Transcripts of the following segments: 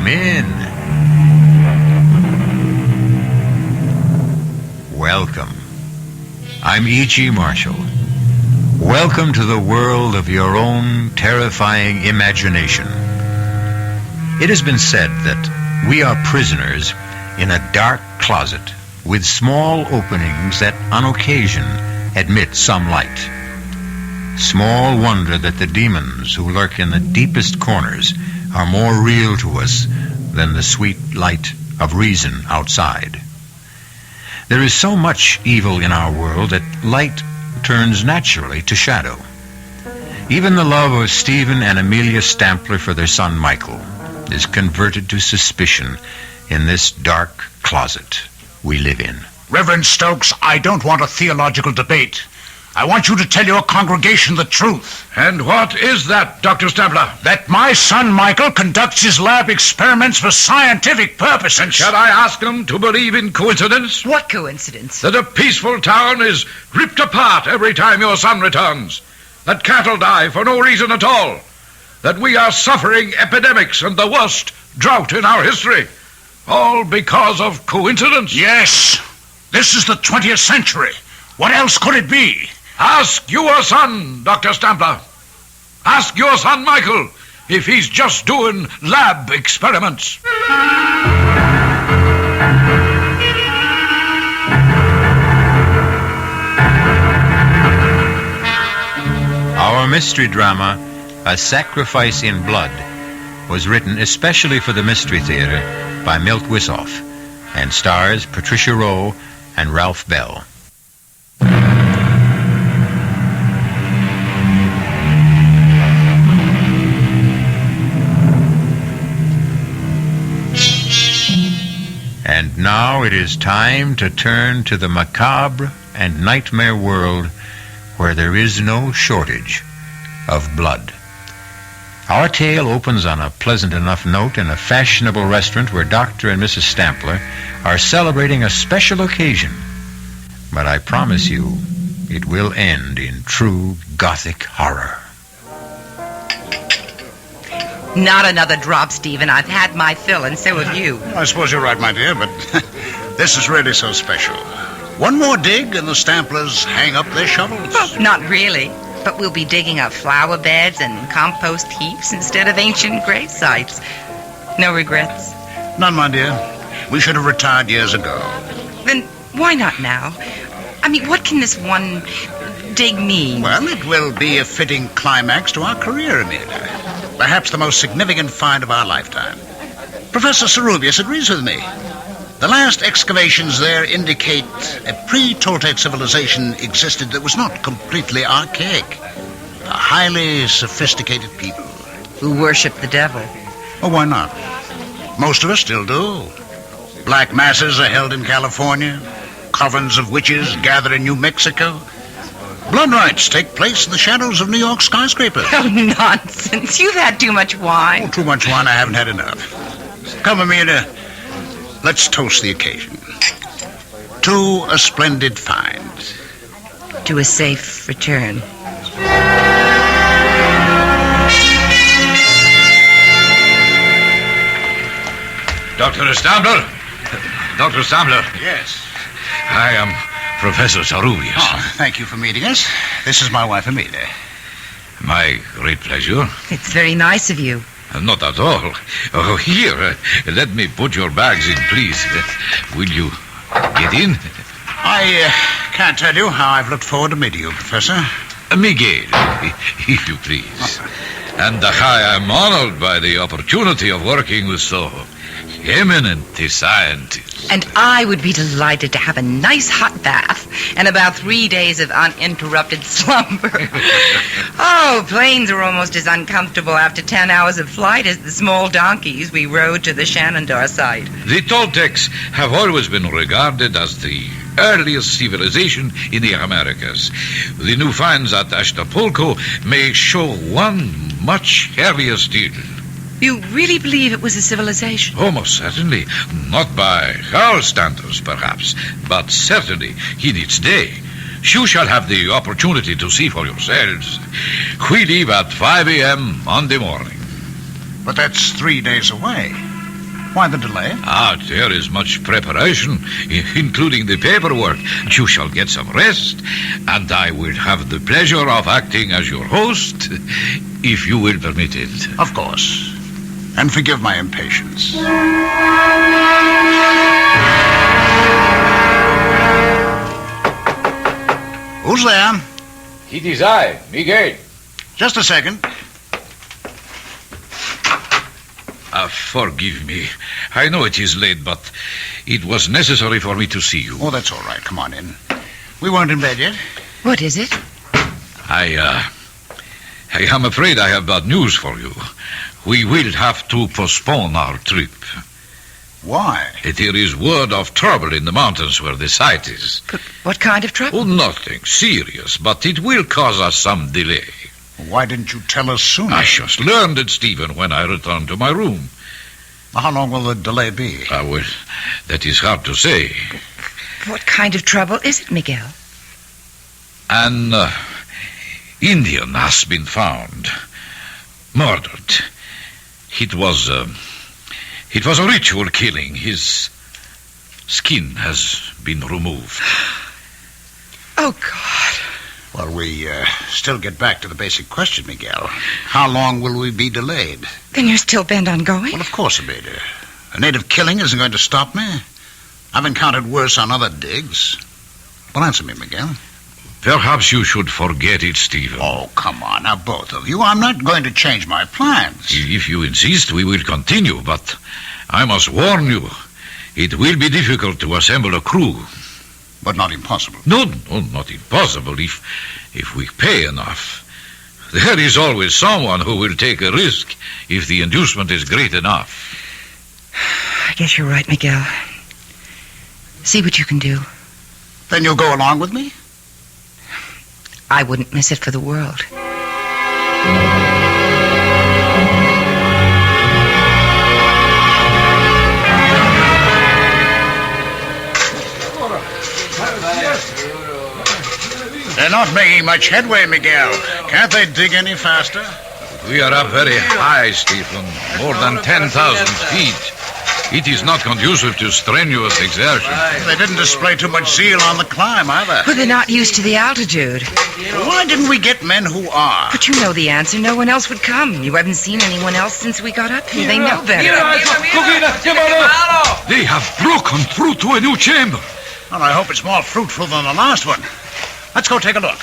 Come in. Welcome. I'm E.G. Marshall. Welcome to the world of your own terrifying imagination. It has been said that we are prisoners in a dark closet with small openings that on occasion admit some light. Small wonder that the demons who lurk in the deepest corners are more real to us than the sweet light of reason outside. There is so much evil in our world that light turns naturally to shadow. Even the love of Stephen and Amelia Stampler for their son Michael is converted to suspicion in this dark closet we live in. Reverend Stokes, I don't want a theological debate. I want you to tell your congregation the truth. And what is that, Dr. Stampler? That my son Michael conducts his lab experiments for scientific purposes. And shall I ask them to believe in coincidence? What coincidence? That a peaceful town is ripped apart every time your son returns. That cattle die for no reason at all. That we are suffering epidemics and the worst drought in our history. All because of coincidence? Yes. This is the 20th century. What else could it be? Ask your son, Dr. Stampler. Ask your son, Michael, if he's just doing lab experiments. Our mystery drama, A Sacrifice in Blood, was written especially for the Mystery Theater by Milt Wisoff and stars Patricia Rowe and Ralph Bell. And now it is time to turn to the macabre and nightmare world where there is no shortage of blood. Our tale opens on a pleasant enough note in a fashionable restaurant where Dr. and Mrs. Stampler are celebrating a special occasion. But I promise you, it will end in true Gothic horror. Not another drop, Stephen. I've had my fill, and so have you. I suppose you're right, my dear, but this is really so special. One more dig and the Stamplers hang up their shovels. Well, not really. But we'll be digging up flower beds and compost heaps instead of ancient grave sites. No regrets? None, my dear. We should have retired years ago. Then why not now? I mean, what can this one dig mean? Well, it will be a fitting climax to our career, Amelia. Perhaps the most significant find of our lifetime. Professor Sarubius agrees with me. The last excavations there indicate a pre-Toltec civilization existed that was not completely archaic. A highly sophisticated people. Who worship the devil. Oh, why not? Most of us still do. Black masses are held in California. Covens of witches gather in New Mexico. Blood rites take place in the shadows of New York skyscrapers. Oh, nonsense. You've had too much wine. Oh, too much wine. I haven't had enough. Come, Amelia. Let's toast the occasion. To a splendid find. To a safe return. Dr. Stampler? Dr. Stampler? Yes. I am Professor Sarubius. Oh, thank you for meeting us. This is my wife, Amelia. My great pleasure. It's very nice of you. Not at all. Oh, here, let me put your bags in, please. Will you get in? I can't tell you how I've looked forward to meeting you, Professor. Miguel, if you please. And I am honored by the opportunity of working with so eminent a scientist. And I would be delighted to have a nice hot bath and about 3 days of uninterrupted slumber. Oh, planes are almost as uncomfortable after 10 hours of flight as the small donkeys we rode to the Shenandoah site. The Toltecs have always been regarded as the earliest civilization in the Americas. The new finds at Acapulco may show one much earlier still. You really believe it was a civilization? Oh, most certainly. Not by our standards, perhaps, but certainly in its day. You shall have the opportunity to see for yourselves. We leave at 5 a.m. Monday morning. But that's 3 days away. Why the delay? There is much preparation, including the paperwork. You shall get some rest, and I will have the pleasure of acting as your host, if you will permit it. Of course. And forgive my impatience. Who's there? It is I, Miguel. Just a second. Forgive me. I know it is late, but it was necessary for me to see you. Oh, that's all right. Come on in. We weren't in bed yet. What is it? I am afraid I have bad news for you. We will have to postpone our trip. Why? There is word of trouble in the mountains where the site is. But what kind of trouble? Oh, nothing serious, but it will cause us some delay. Why didn't you tell us sooner? I just learned it, Stephen, when I returned to my room. How long will the delay be? Well, that is hard to say. What kind of trouble is it, Miguel? An Indian has been found, murdered. It was a ritual killing. His skin has been removed. Oh, God. Well, we still get back to the basic question, Miguel. How long will we be delayed? Then you're still bent on going? Well, of course, Abeda. A native killing isn't going to stop me. I've encountered worse on other digs. Well, answer me, Miguel. Perhaps you should forget it, Stephen. Oh, come on, now, both of you. I'm not going to change my plans. If you insist, we will continue, but I must warn you, it will be difficult to assemble a crew. But not impossible. No, not impossible if we pay enough. There is always someone who will take a risk if the inducement is great enough. I guess you're right, Miguel. See what you can do. Then you'll go along with me? I wouldn't miss it for the world. They're not making much headway, Miguel. Can't they dig any faster? We are up very high, Stephen. More than 10,000 feet. It is not conducive to strenuous exertion. They didn't display too much zeal on the climb, either. But they're not used to the altitude. Why didn't we get men who are? But you know the answer. No one else would come. You haven't seen anyone else since we got up here. They know better. They have broken through to a new chamber. Well, I hope it's more fruitful than the last one. Let's go take a look.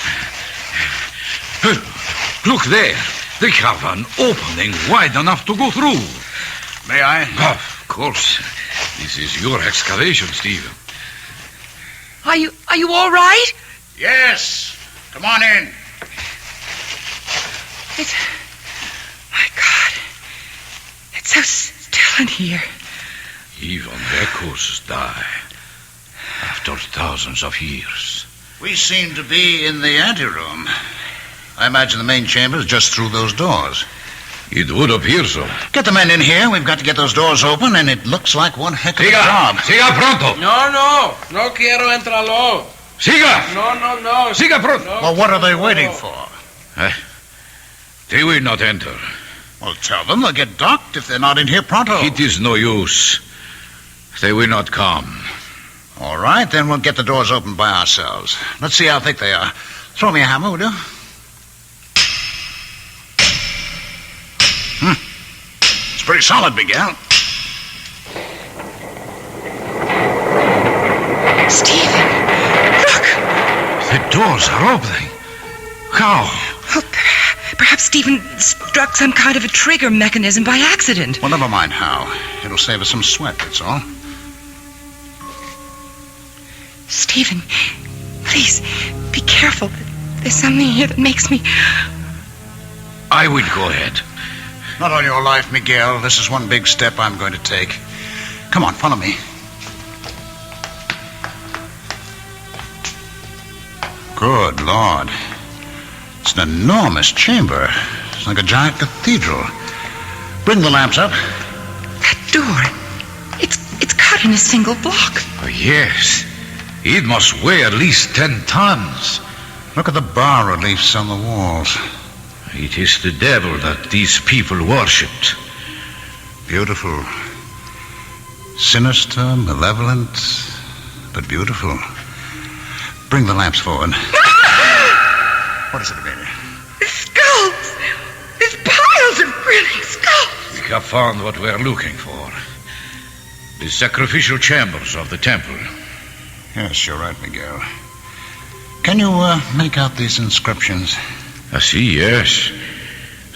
Look there. They have an opening wide enough to go through. May I? Of course. This is your excavation, Stephen. Are you all right? Yes. Come on in. My God. It's so still in here. Even echoes die after thousands of years. We seem to be in the anteroom. I imagine the main chamber is just through those doors. It would appear so. Get the men in here. We've got to get those doors open, and it looks like one heck of a job. Siga pronto. No quiero entrarlo. Siga. No. Siga pronto. No. Well, what are they waiting for? They will not enter. Well, tell them they'll get docked if they're not in here pronto. It is no use. They will not come. All right, then we'll get the doors open by ourselves. Let's see how thick they are. Throw me a hammer, will you? It's pretty solid, Miguel. Stephen, look! The doors are opening. How? Oh, perhaps Stephen struck some kind of a trigger mechanism by accident. Well, never mind how. It'll save us some sweat, that's all. Stephen, please, be careful. There's something here that makes me... I will go ahead. Not on your life, Miguel. This is one big step I'm going to take. Come on, follow me. Good Lord. It's an enormous chamber. It's like a giant cathedral. Bring the lamps up. That door, it's cut in a single block. Oh, yes. It must weigh at least 10 tons. Look at the bas-reliefs on the walls. It is the devil that these people worshipped. Beautiful. Sinister, malevolent, but beautiful. Bring the lamps forward. What is it, Amelia? The skulls! There's piles of grinning skulls! We have found what we're looking for. The sacrificial chambers of the temple. Yes, you're right, Miguel. Can you make out these inscriptions? I see, yes.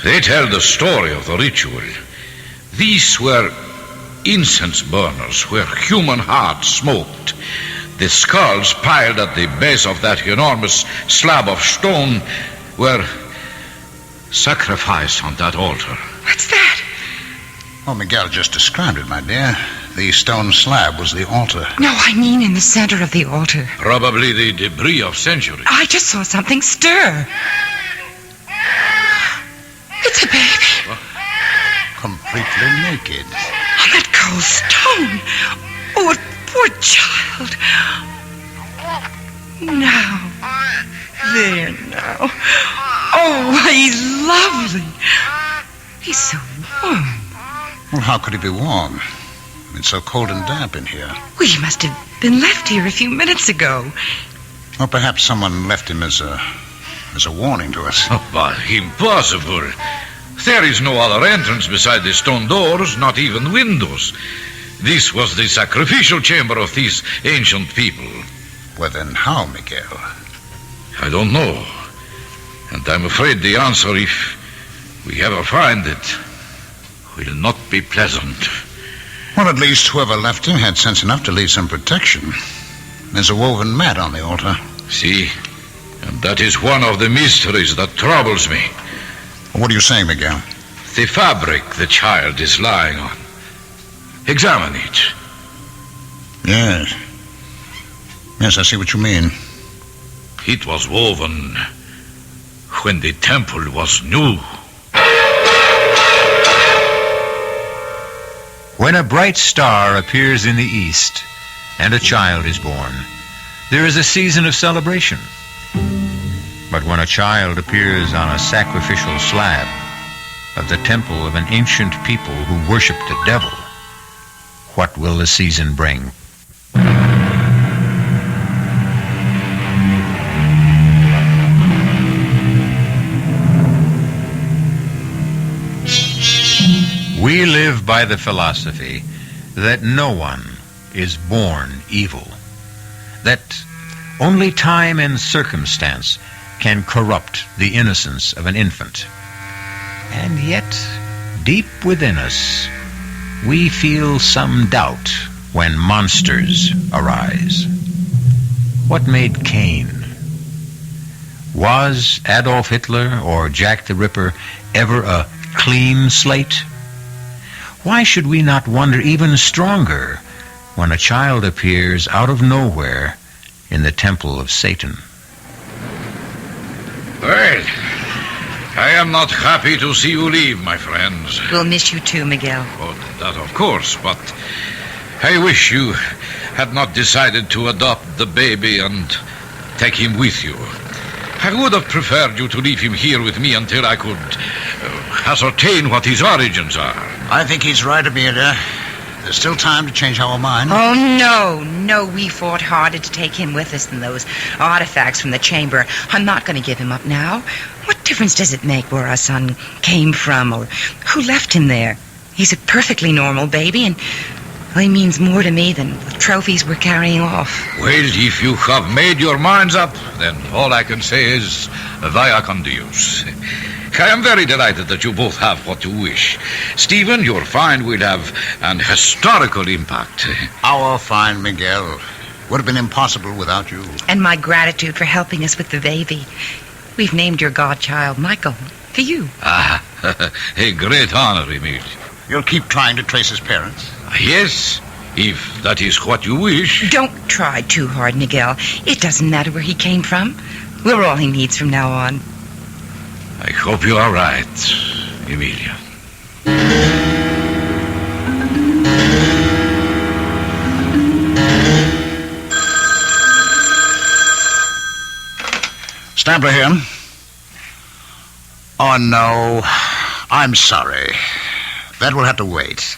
They tell the story of the ritual. These were incense burners where human hearts smoked. The skulls piled at the base of that enormous slab of stone were sacrificed on that altar. What's that? Oh, Miguel just described it, my dear. The stone slab was the altar. No, I mean in the center of the altar. Probably the debris of centuries. I just saw something stir. It's a baby. What? Completely naked. On that cold stone. Oh, a poor child. Now. There now. Oh, he's lovely. He's so warm. Well, how could he be warm? It's so cold and damp in here. Well, he must have been left here a few minutes ago. Or perhaps someone left him as a warning to us. Oh, but impossible. There is no other entrance beside the stone doors, not even windows. This was the sacrificial chamber of these ancient people. Well, then how, Miguel? I don't know. And I'm afraid the answer, if we ever find it, will not be pleasant. Well, at least whoever left him had sense enough to leave some protection. There's a woven mat on the altar. See? And that is one of the mysteries that troubles me. What are you saying, Miguel? The fabric the child is lying on. Examine it. Yes. Yes, I see what you mean. It was woven when the temple was new. When a bright star appears in the east and a child is born, there is a season of celebration. But when a child appears on a sacrificial slab of the temple of an ancient people who worship the devil, what will the season bring? We live by the philosophy that no one is born evil, that only time and circumstance can corrupt the innocence of an infant. And yet, deep within us, we feel some doubt when monsters arise. What made Cain? Was Adolf Hitler or Jack the Ripper ever a clean slate? Why should we not wonder even stronger when a child appears out of nowhere in the temple of Satan? Well, I am not happy to see you leave, my friends. We'll miss you too, Miguel. Oh, that of course, but I wish you had not decided to adopt the baby and take him with you. I would have preferred you to leave him here with me until I could ascertain what his origins are. I think he's right, Amelia. There's still time to change our mind. Oh, no, we fought harder to take him with us than those artifacts from the chamber. I'm not going to give him up now. What difference does it make where our son came from or who left him there? He's a perfectly normal baby, and well, he means more to me than the trophies we're carrying off. Well, if you have made your minds up, then all I can say is vaya con Dios. I am very delighted that you both have what you wish. Stephen, your find will have an historical impact. Our find, Miguel, would have been impossible without you. And my gratitude for helping us with the baby. We've named your godchild Michael for you. Ah, a great honor, Emil. You'll keep trying to trace his parents? Yes, if that is what you wish. Don't try too hard, Miguel. It doesn't matter where he came from. We're all he needs from now on. I hope you are right, Emilia. Stamper here. Oh, no. I'm sorry. That will have to wait.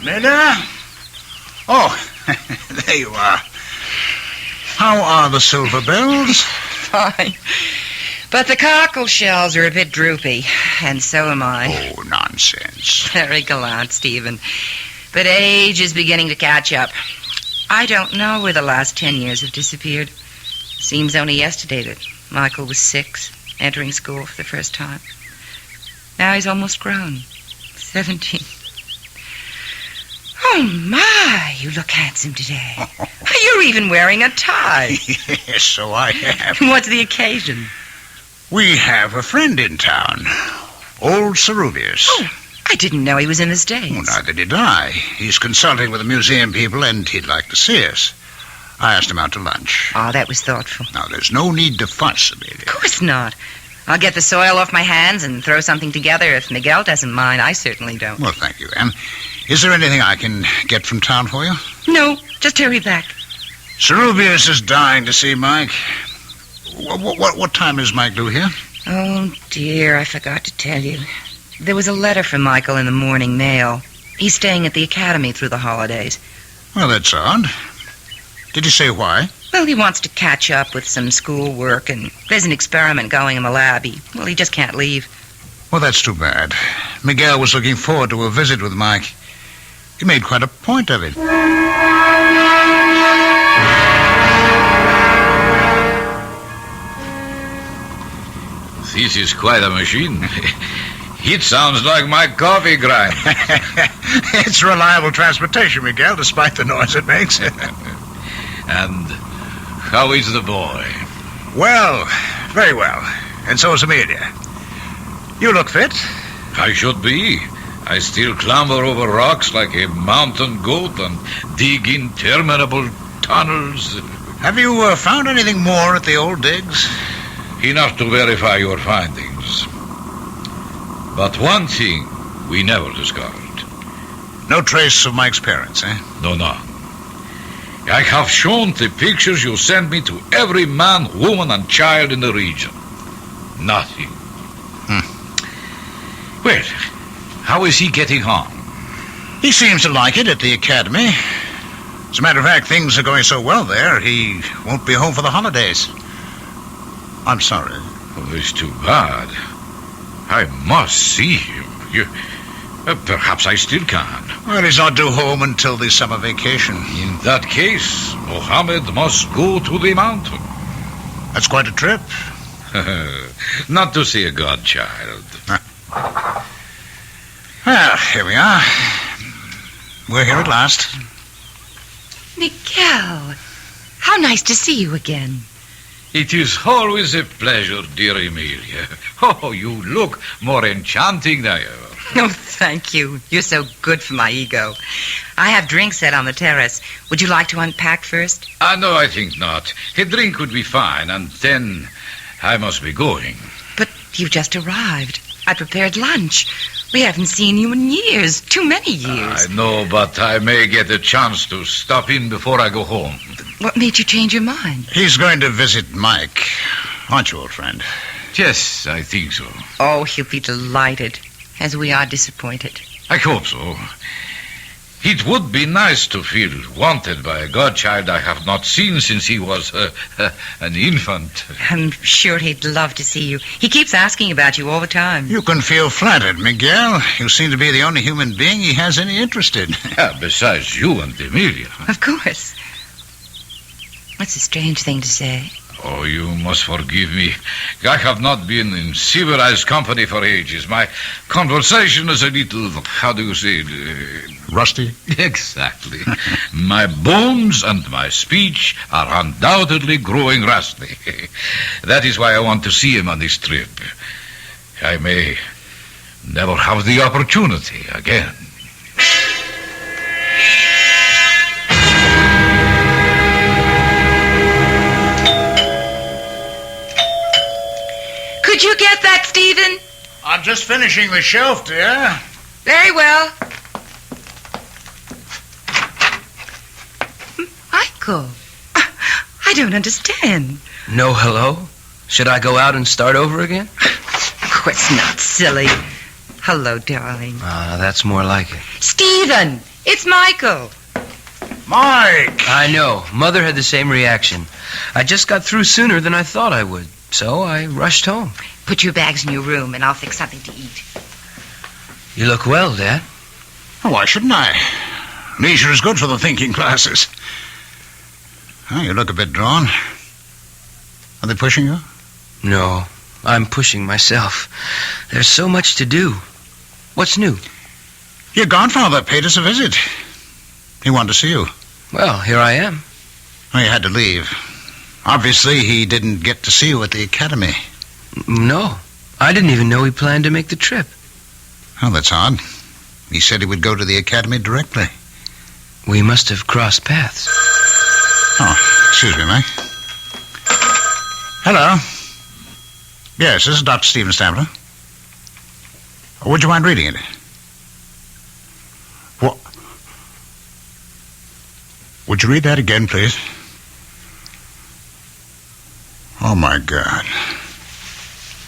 Neda? Oh, there you are. How are the silver bells? Fine. But the cockle shells are a bit droopy, and so am I. Oh, nonsense. Very gallant, Stephen. But age is beginning to catch up. I don't know where the last 10 years have disappeared. Seems only yesterday that Michael was 6, entering school for the first time. Now he's almost grown. 17. Oh, my, you look handsome today. You're even wearing a tie. Yes, so I have. What's the occasion? We have a friend in town. Old Ceruvius. Oh, I didn't know he was in the States. Well, neither did I. He's consulting with the museum people, and he'd like to see us. I asked him out to lunch. Oh, that was thoughtful. Now, there's no need to fuss, Amelia. Of course not. I'll get the soil off my hands and throw something together if Miguel doesn't mind. I certainly don't. Well, thank you, Anne. Is there anything I can get from town for you? No, just hurry back. Ceruvius is dying to see Mike. What time is Mike due here? Oh, dear, I forgot to tell you. There was a letter from Michael in the morning mail. He's staying at the academy through the holidays. Well, that's odd. Did he say why? Well, he wants to catch up with some school work, and there's an experiment going in the lab. He just can't leave. Well, that's too bad. Miguel was looking forward to a visit with Mike. He made quite a point of it. This is quite a machine. It sounds like my coffee grind. It's reliable transportation, Miguel, despite the noise it makes. And how is the boy? Well, very well. And so is Amelia. You look fit. I should be. I still clamber over rocks like a mountain goat and dig interminable tunnels. Have you found anything more at the old digs? Enough to verify your findings. But one thing we never discovered. No trace of Mike's parents, eh? No. I have shown the pictures you sent me to every man, woman, and child in the region. Nothing. Well, how is he getting on? He seems to like it at the academy. As a matter of fact, things are going so well there, he won't be home for the holidays. I'm sorry. Oh, it's too bad. I must see him. Perhaps I still can. Well, he's not due home until the summer vacation. In that case, Mohammed must go to the mountain. That's quite a trip. Not to see a godchild. Well, here we are. We're here at last. Miguel, how nice to see you again. It is always a pleasure, dear Emilia. Oh, you look more enchanting than ever. Oh, thank you. You're so good for my ego. I have drinks set on the terrace. Would you like to unpack first? No, I think not. A drink would be fine, and then I must be going. But you just arrived. I prepared lunch. We haven't seen you in years. Too many years. I know, but I may get a chance to stop in before I go home. What made you change your mind? He's going to visit Mike. Aren't you, old friend? Yes, I think so. Oh, he'll be delighted, as we are disappointed. I hope so. It would be nice to feel wanted by a godchild I have not seen since he was an infant. I'm sure he'd love to see you. He keeps asking about you all the time. You can feel flattered, Miguel. You seem to be the only human being he has any interest in. Besides you and Emilia. Of course. That's a strange thing to say. Oh, you must forgive me. I have not been in civilized company for ages. My conversation is a little, how do you say it? Rusty? Exactly. My bones and my speech are undoubtedly growing rusty. That is why I want to see him on this trip. I may never have the opportunity again. Could you get that, Stephen? I'm just finishing the shelf, dear. Very well. Michael, I don't understand. No hello? Should I go out and start over again? Of course not, silly. Hello, darling. That's more like it. Stephen, It's Michael. Mike! I know. Mother had the same reaction. I just got through sooner than I thought I would, so I rushed home. Put your bags in your room, and I'll fix something to eat. You look well, Dad. Oh, why shouldn't I? Leisure is good for the thinking classes. Oh, you look a bit drawn. Are they pushing you? No, I'm pushing myself. There's so much to do. What's new? Your godfather paid us a visit. He wanted to see you. Well, here I am. Well, you had to leave. Obviously, he didn't get to see you at the academy. No, I didn't even know he planned to make the trip. Oh, that's odd. He said he would go to the academy directly. We must have crossed paths. Oh, excuse me, Mike. Hello. Yes, this is Dr. Stephen Stamper. Would you mind reading it? What? Would you read that again, please? Oh, my God.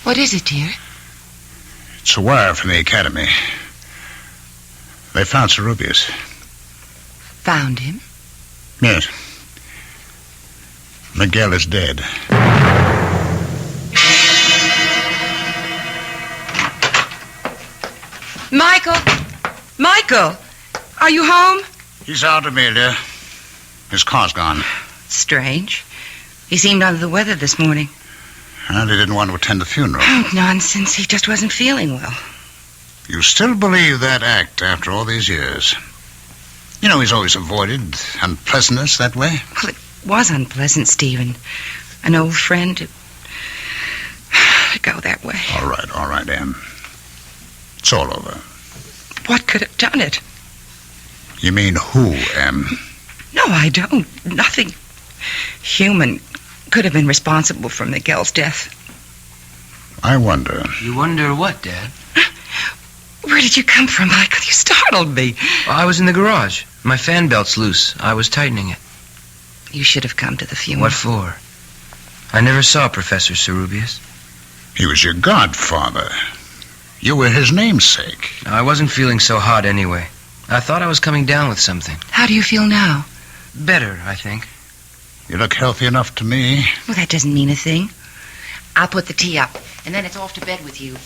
What is it, dear? It's a wire from the academy. They found Cerubius. Found him? Yes. Miguel is dead. Michael! Are you home? He's out, Amelia. His car's gone. Strange. He seemed under the weather this morning. And he didn't want to attend the funeral. Oh, nonsense. He just wasn't feeling well. You still believe that act after all these years? You know, he's always avoided unpleasantness that way. Well, it was unpleasant, Stephen. An old friend to go that way. All right, Em. It's all over. What could have done it? You mean who, Em? No, I don't. Nothing human could have been responsible for Miguel's death. I wonder. You wonder what, Dad? Where did you come from, Michael? You startled me. I was in the garage. My fan belt's loose. I was tightening it. You should have come to the funeral. What for? I never saw Professor Cerubius. He was your godfather. You were his namesake. I wasn't feeling so hot anyway. I thought I was coming down with something. How do you feel now? Better, I think. You look healthy enough to me. Well, that doesn't mean a thing. I'll put the tea up, and then it's off to bed with you.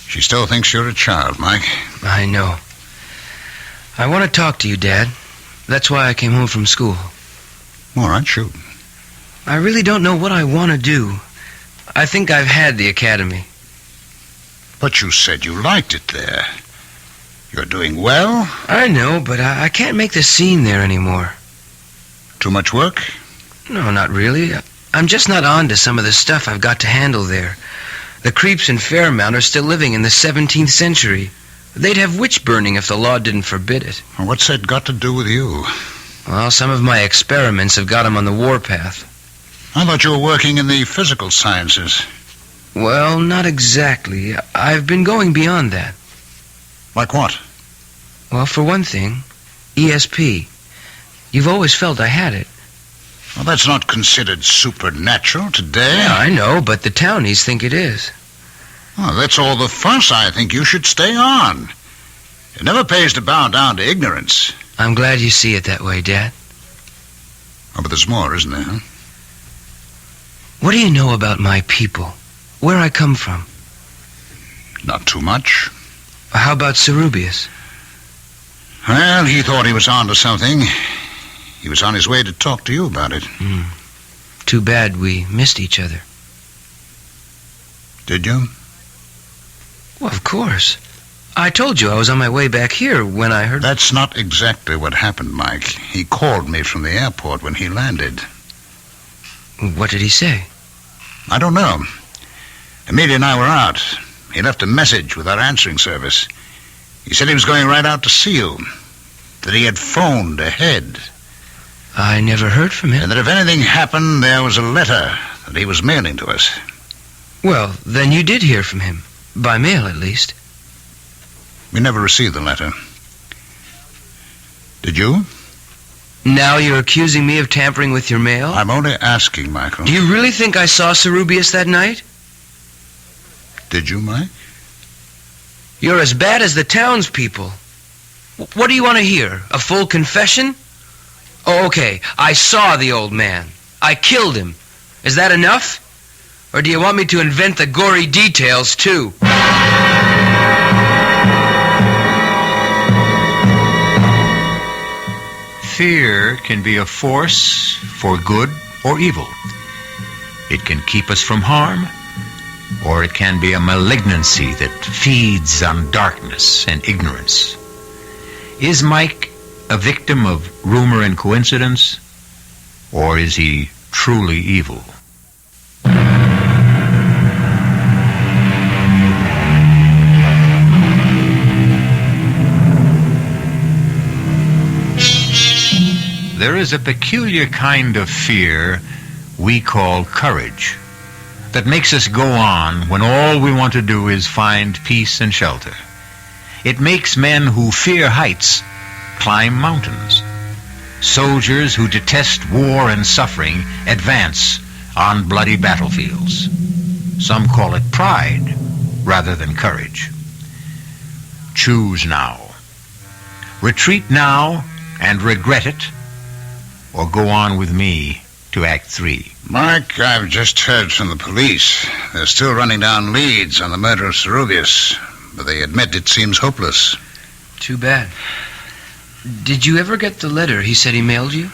She still thinks you're a child, Mike. I know. I want to talk to you, Dad. That's why I came home from school. All right, shoot. I really don't know what I want to do. I think I've had the academy. But you said you liked it there. You're doing well. I know, but I can't make the scene there anymore. Too much work? No, not really. I'm just not on to some of the stuff I've got to handle there. The creeps in Fairmount are still living in the 17th century. They'd have witch burning if the law didn't forbid it. Well, what's that got to do with you? Well, some of my experiments have got them on the warpath. I thought you were working in the physical sciences. Well, not exactly. I've been going beyond that. Like what? Well, for one thing, ESP. You've always felt I had it. Well, that's not considered supernatural today. Yeah, I know, but the townies think it is. Oh, that's all the fuss. I think you should stay on. It never pays to bow down to ignorance. I'm glad you see it that way, Dad. Oh, but there's more, isn't there, huh? What do you know about my people? Where I come from? Not too much. How about Cerubius? Well, he thought he was on to something. He was on his way to talk to you about it. Too bad we missed each other. Did you? Well, of course. I told you I was on my way back here when I heard... That's not exactly what happened, Mike. He called me from the airport when he landed. What did he say? I don't know. Amelia and I were out. He left a message with our answering service. He said he was going right out to see you. That he had phoned ahead. I never heard from him. And that if anything happened, there was a letter that he was mailing to us. Well, then you did hear from him. By mail, at least. We never received the letter. Did you? Now you're accusing me of tampering with your mail? I'm only asking, Michael. Do you really think I saw Cerubius that night? Did you, Mike? You're as bad as the townspeople. What do you want to hear? A full confession? Oh, okay. I saw the old man. I killed him. Is that enough? Or do you want me to invent the gory details, too? Fear can be a force for good or evil. It can keep us from harm, or it can be a malignancy that feeds on darkness and ignorance. Is Mike a victim of rumor and coincidence, or is he truly evil? There is a peculiar kind of fear we call courage that makes us go on when all we want to do is find peace and shelter. It makes men who fear heights climb mountains. Soldiers who detest war and suffering advance on bloody battlefields. Some call it pride rather than courage. Choose now. Retreat now and regret it, or go on with me to Act 3. Mark, I've just heard from the police. They're still running down leads on the murder of Cerubius, but they admit it seems hopeless. Too bad. Did you ever get the letter he said he mailed you?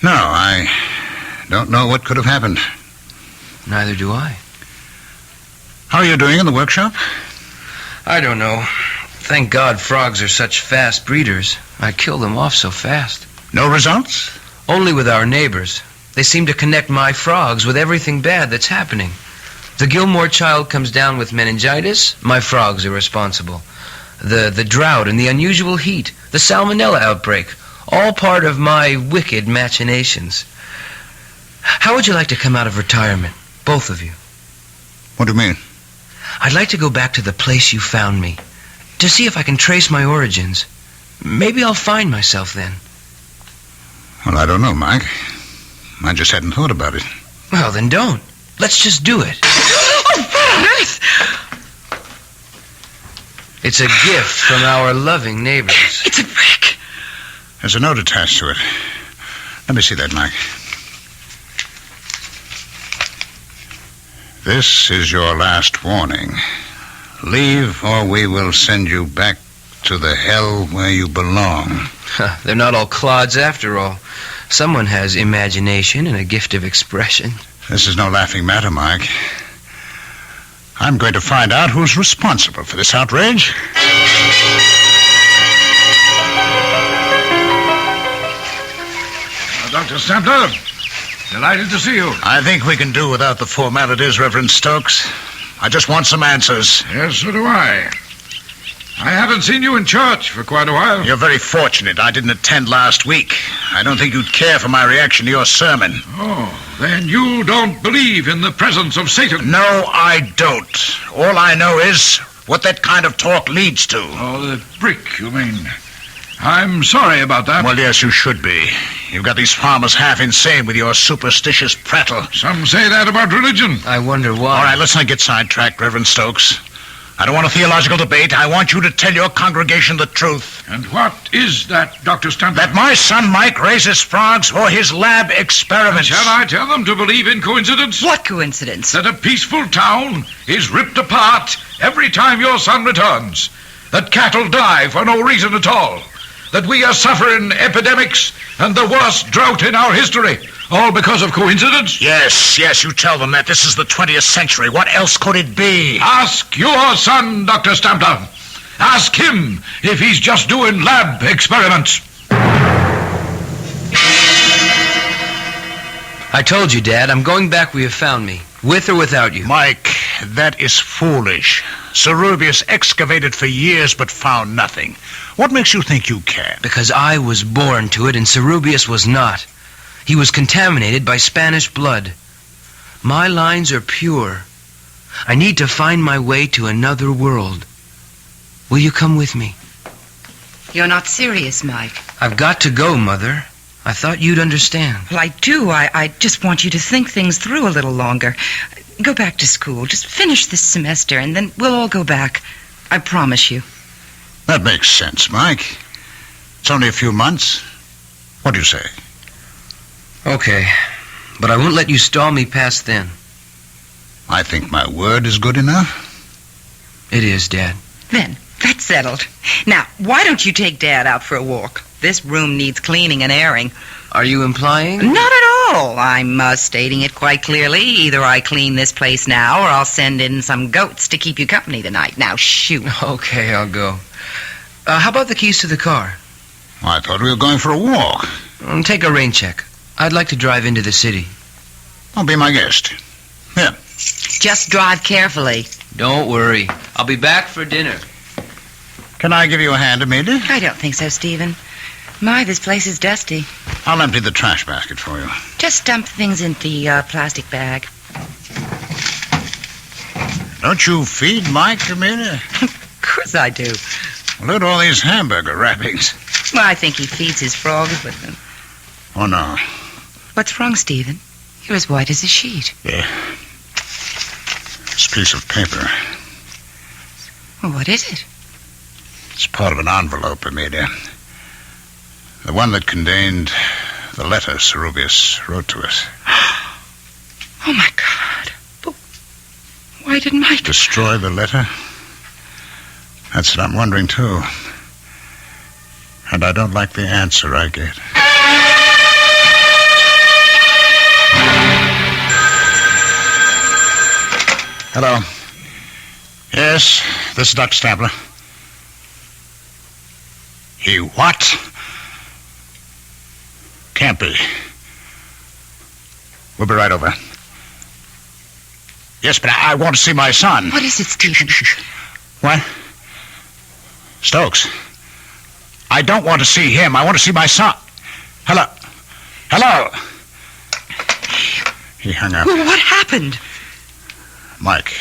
No, I don't know what could have happened. Neither do I. How are you doing in the workshop? I don't know. Thank God frogs are such fast breeders. I kill them off so fast. No results? Only with our neighbors. They seem to connect my frogs with everything bad that's happening. The Gilmore child comes down with meningitis, my frogs are responsible. The drought and the unusual heat, the salmonella outbreak, all part of my wicked machinations. How would you like to come out of retirement, both of you? What do you mean? I'd like to go back to the place you found me, to see if I can trace my origins. Maybe I'll find myself then. Well, I don't know, Mike. I just hadn't thought about it. Well, then don't. Let's just do it. It's a gift from our loving neighbors. It's a brick. There's a note attached to it. Let me see that, Mike. This is your last warning. Leave, or we will send you back to the hell where you belong. They're not all clods after all. Someone has imagination and a gift of expression. This is no laughing matter, Mike. I'm going to find out who's responsible for this outrage. Dr. Stempler, delighted to see you. I think we can do without the formalities, Reverend Stokes. I just want some answers. Yes, so do I. I haven't seen you in church for quite a while. You're very fortunate I didn't attend last week. I don't think you'd care for my reaction to your sermon. Oh, then you don't believe in the presence of Satan? No, I don't. All I know is what that kind of talk leads to. Oh, the brick, you mean. I'm sorry about that. Well, yes, you should be. You've got these farmers half insane with your superstitious prattle. Some say that about religion. I wonder why. All right, let's not get sidetracked, Reverend Stokes. I don't want a theological debate. I want you to tell your congregation the truth. And what is that, Dr. Stempler? That my son Mike raises frogs for his lab experiments. Shall I tell them to believe in coincidence? What coincidence? That a peaceful town is ripped apart every time your son returns. That cattle die for no reason at all. That we are suffering epidemics and the worst drought in our history. All because of coincidence? Yes, you tell them that this is the 20th century. What else could it be? Ask your son, Dr. Stempler. Ask him if he's just doing lab experiments. I told you, Dad, I'm going back where you found me, with or without you. Mike, that is foolish. Cerubius excavated for years but found nothing. What makes you think you can? Because I was born to it and Cerubius was not. He was contaminated by Spanish blood. My lines are pure. I need to find my way to another world. Will you come with me? You're not serious, Mike. I've got to go, Mother. I thought you'd understand. Well, I do. I just want you to think things through a little longer. Go back to school. Just finish this semester, and then we'll all go back. I promise you. That makes sense, Mike. It's only a few months. What do you say? Okay, but I won't let you stall me past then. I think my word is good enough. It is, Dad. Then, that's settled. Now, why don't you take Dad out for a walk? This room needs cleaning and airing. Are you implying? Not at all. I'm stating it quite clearly. Either I clean this place now, or I'll send in some goats to keep you company tonight. Now, shoot. Okay, I'll go. How about the keys to the car? I thought we were going for a walk. Take a rain check. I'd like to drive into the city. I'll be my guest. Here. Just drive carefully. Don't worry. I'll be back for dinner. Can I give you a hand, Amelia? I don't think so, Stephen. My, this place is dusty. I'll empty the trash basket for you. Just dump things in the plastic bag. Don't you feed Mike, Amelia? Of course I do. Look at all these hamburger wrappings. Well, I think he feeds his frogs with them. Oh, no. What's wrong, Stephen? You're as white as a sheet. Yeah. This piece of paper. Well, what is it? It's part of an envelope, Amelia. The one that contained the letter Serrubius wrote to us. Oh, my God. But why didn't Mike... Destroy the letter? That's what I'm wondering, too. And I don't like the answer I get. Hello. Yes, this is Dr. Stapler. He what? Can't be. We'll be right over. Yes, but I want to see my son. What is it, Stephen? What? Stokes. I don't want to see him. I want to see my son. Hello. Hello. He hung up. Well, what happened? Mike.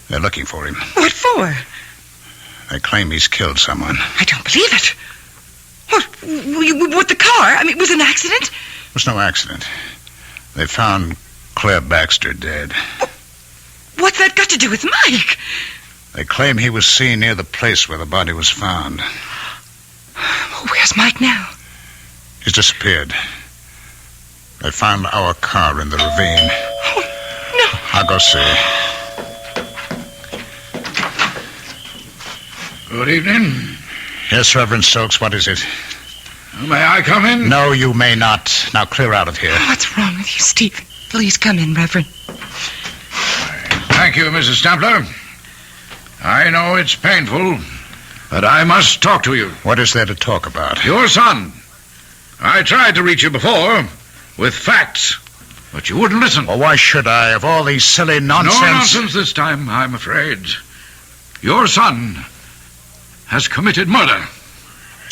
They're looking for him. What for? They claim he's killed someone. I don't believe it. What? With the car? I mean, it was an accident? It was no accident. They found Claire Baxter dead. What's that got to do with Mike? They claim he was seen near the place where the body was found. Where's Mike now? He's disappeared. They found our car in the ravine. Oh, no. I'll go see. Good evening. Yes, Reverend Stokes, what is it? May I come in? No, you may not. Now clear out of here. What's wrong with you, Stephen? Please come in, Reverend. Thank you, Mrs. Stapler. I know it's painful, but I must talk to you. What is there to talk about? Your son. I tried to reach you before with facts, but you wouldn't listen. Well, why should I, of all these silly nonsense? No nonsense this time, I'm afraid. Your son has committed murder.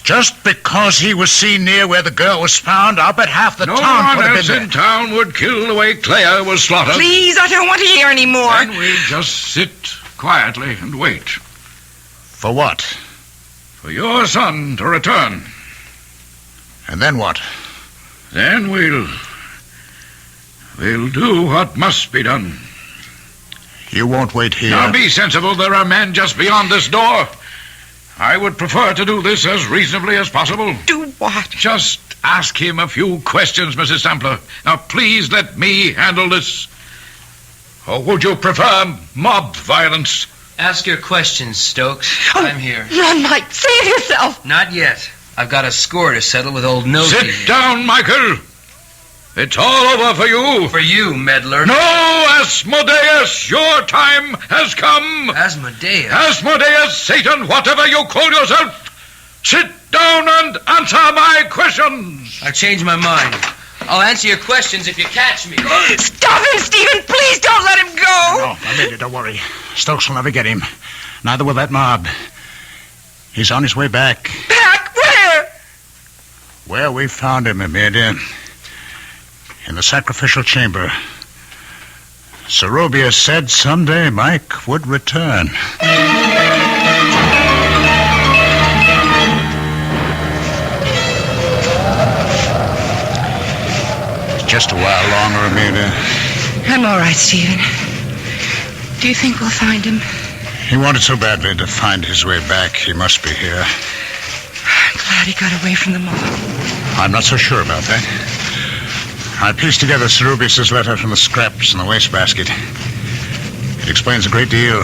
Just because he was seen near where the girl was found, I'll bet half the No town one would have else been in there. town would kill the way Claire was slaughtered. Please, I don't want to hear any more. Then we'll just sit quietly and wait For what? for your son to return. And then what? Then we'll do what must be done. You won't wait here. Now be sensible. There are men just beyond this door. I would prefer to do this as reasonably as possible. Do what? Just ask him a few questions, Mrs. Sampler. Now, please let me handle this. Or would you prefer mob violence? Ask your questions, Stokes. Oh, I'm here. Run, Mike. Save yourself. Not yet. I've got a score to settle with old Nosy. Sit down, Michael. It's all over for you. For you, meddler. No, Asmodeus, your time has come. Asmodeus. Asmodeus, Satan, whatever you call yourself, sit down and answer my questions. I've changed my mind. I'll answer your questions if you catch me. Stop him, Stephen. Please don't let him go. No, Amelia, don't worry. Stokes will never get him. Neither will that mob. He's on his way back. Back? Where? Where we found him, Amelia. In the sacrificial chamber. Serrubius said someday Mike would return. Just a while longer, Amelia. I'm all right, Stephen. Do you think we'll find him? He wanted so badly to find his way back. He must be here. I'm glad he got away from them all. I'm not so sure about that. I pieced together Serubius' letter from the scraps in the wastebasket. It explains a great deal.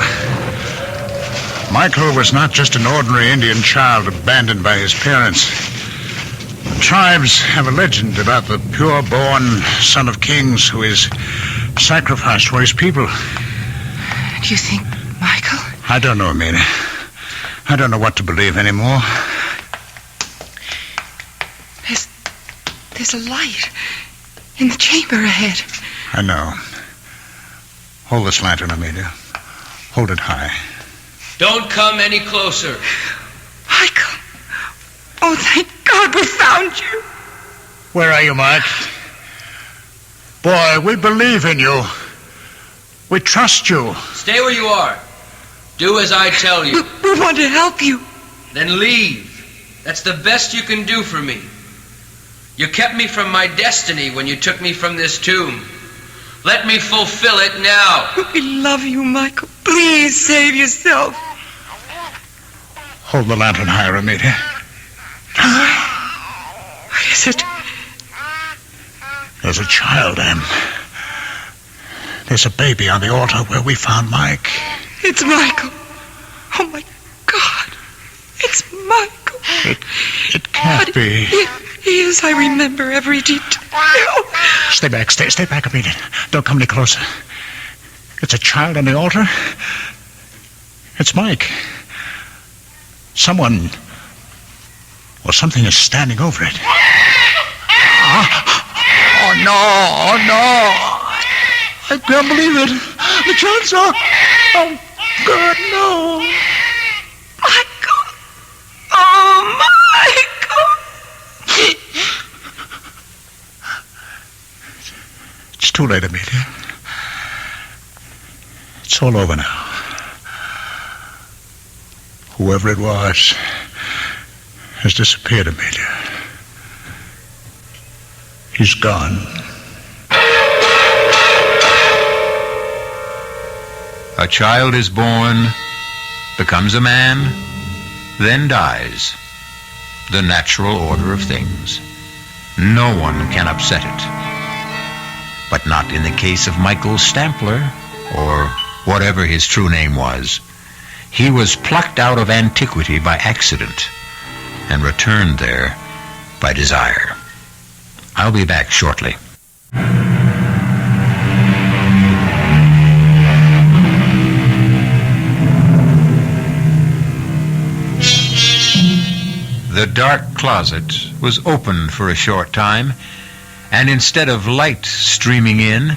Michael was not just an ordinary Indian child abandoned by his parents. The tribes have a legend about the pure-born son of kings who is sacrificed for his people. Do you think Michael? I don't know, Amelia. I don't know what to believe anymore. There's a light in the chamber ahead. I know. Hold this lantern, Amelia. Hold it high. Don't come any closer. Michael! Oh, thank God we found you. Where are you, Mike? Boy, we believe in you. We trust you. Stay where you are. Do as I tell you. We want to help you. Then leave. That's the best you can do for me. You kept me from my destiny when you took me from this tomb. Let me fulfill it now. We love you, Michael. Please save yourself. Hold the lantern higher, Amelia. What is it? There's a child, Em. There's a baby on the altar where we found Mike. It's Michael. Oh, my God. It's Michael. It can't be. Yes, I remember every detail. Stay back. Stay back, Amelia. Don't come any closer. It's a child on the altar. It's Mike. Someone or something is standing over it. Oh, no. I can't believe it. The child's so... Oh, God, no. Michael. Oh, Michael. It's too late, Amelia. It's all over now. Whoever it was has disappeared, Amelia. He's gone. A child is born, becomes a man, then dies. The natural order of things. No one can upset it. But not in the case of Michael Stampler, or whatever his true name was. He was plucked out of antiquity by accident and returned there by desire. I'll be back shortly. The dark closet was opened for a short time, and instead of light streaming in,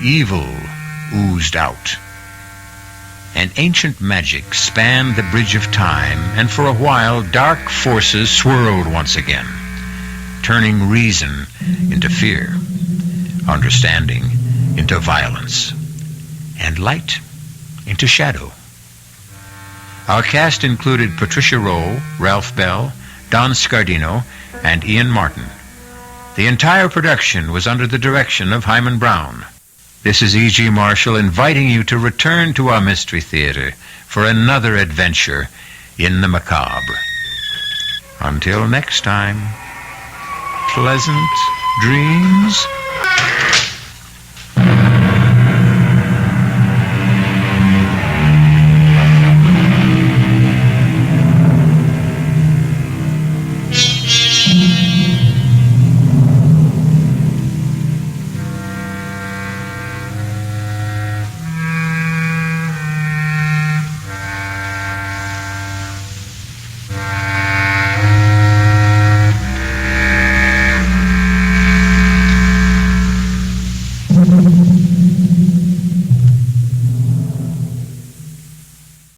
evil oozed out. An ancient magic spanned the bridge of time, and for a while dark forces swirled once again, turning reason into fear, understanding into violence, and light into shadow. Our cast included Patricia Rowe, Ralph Bell, Don Scardino, and Ian Martin. The entire production was under the direction of Hyman Brown. This is E.G. Marshall inviting you to return to our Mystery Theater for another adventure in the macabre. Until next time, pleasant dreams.